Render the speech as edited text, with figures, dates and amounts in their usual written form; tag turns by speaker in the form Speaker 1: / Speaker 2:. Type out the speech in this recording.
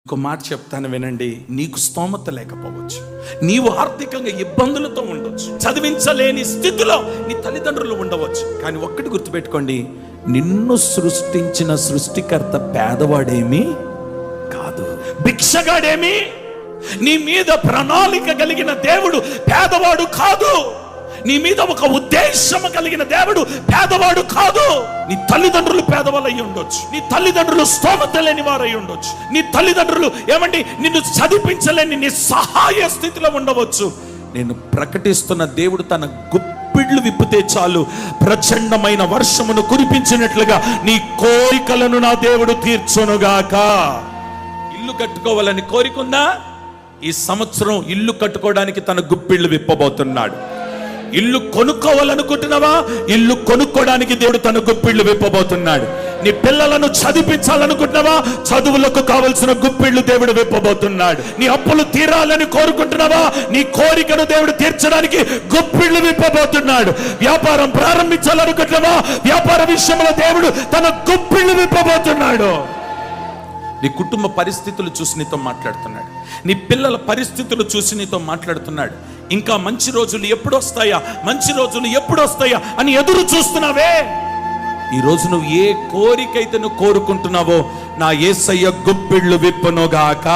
Speaker 1: ఒక మాట చెప్తాను వినండి. నీకు స్తోమత లేకపోవచ్చు, నీవు ఆర్థికంగా ఇబ్బందులతో ఉండవచ్చు, చదివించలేని స్థితిలో నీ తల్లిదండ్రులు ఉండవచ్చు. కానీ ఒక్కటి గుర్తుపెట్టుకోండి, నిన్ను సృష్టించిన సృష్టికర్త పేదవాడేమీ కాదు, భిక్షగాడేమి. నీ మీద ప్రణాళిక కలిగిన దేవుడు పేదవాడు కాదు. నీ మీద ఒక ఉద్దేశం కలిగిన దేవుడు పేదవాడు కాదు. నీ తల్లిదండ్రులు పేదవాళ్ళు అయి ఉండొచ్చు, నీ తల్లిదండ్రులు స్తోమత లేని వారు అయి ఉండొచ్చు, నీ తల్లిదండ్రులు నిన్ను చదివించలేని నీ సహాయ స్థితిలో ఉండవచ్చు. నేను ప్రకటిస్తున్న దేవుడు తన గుప్పిళ్ళు విప్పితే చాలు, ప్రచండమైన వర్షమును కురిపించినట్లుగా నీ కోరికలను నా దేవుడు తీర్చునుగాక. ఇల్లు కట్టుకోవాలని కోరికుందా? ఈ సంవత్సరం ఇల్లు కట్టుకోవడానికి తన గుప్పిళ్ళు విప్పబోతున్నాడు. ఇల్లు కొనుక్కోవాలనుకుంటున్నావా? ఇల్లు కొనుక్కోవడానికి దేవుడు తన గుప్పిళ్ళు విప్పబోతున్నాడు. నీ పిల్లలను చదివించాలనుకుంటున్నావా? చదువులకు కావలసిన గుప్పిళ్ళు దేవుడు విప్పబోతున్నాడు. నీ అప్పులు తీరాలని కోరుకుంటున్నావా? నీ కోరికను దేవుడు తీర్చడానికి గుప్పిళ్ళు విప్పబోతున్నాడు. వ్యాపారం ప్రారంభించాలనుకుంటున్నావా? వ్యాపార విషయంలో దేవుడు తన గుప్పిళ్ళు విప్పబోతున్నాడు. నీ కుటుంబ పరిస్థితులు చూసి నీతో మాట్లాడుతున్నాడు, నీ పిల్లల పరిస్థితులు చూసి నీతో మాట్లాడుతున్నాడు. ఇంకా మంచి రోజులు ఎప్పుడు వస్తాయా, మంచి రోజులు ఎప్పుడు వస్తాయా అని ఎదురు చూస్తున్నావే. ఈ రోజు నువ్వు ఏ కోరికైతే నువ్వు కోరుకుంటున్నావో నా యేసయ్య గుప్పిళ్ళు విప్పునుగాక.